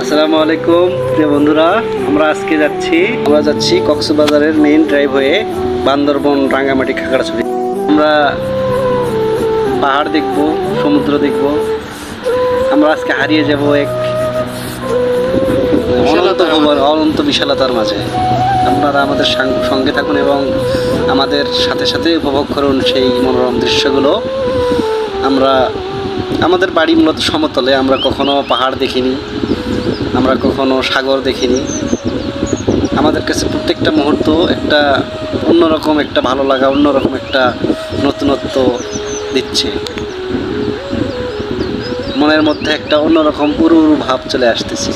আসসালামু আলাইকুম প্রিয় বন্ধুরা, আমরা যাচ্ছি কক্সবাজারের মেইন ড্রাইভ হয়ে বান্দরবন, রাঙ্গামাটি, খাগড়াছড়ি। আমরা পাহাড় দেখব, সমুদ্র দেখব। আমরা আজকে হারিয়ে যাব এক অনন্ত বিশালতার মাঝে। আপনারা আমাদের সঙ্গে থাকুন এবং আমাদের সাথে সাথে উপভোগ করুন সেই মনোরম দৃশ্যগুলো। আমাদের বাড়ি মূলত সমতলে, আমরা কখনো পাহাড় দেখিনি, আমরা কখনো সাগর দেখিনি। আমাদের কাছে প্রত্যেকটা মুহূর্ত একটা অন্যরকম একটা ভালো লাগা, অন্যরকম একটা নতুনত্ব দিচ্ছে। মনের মধ্যে একটা অন্যরকম উড়ু ভাব চলে আসতেছে।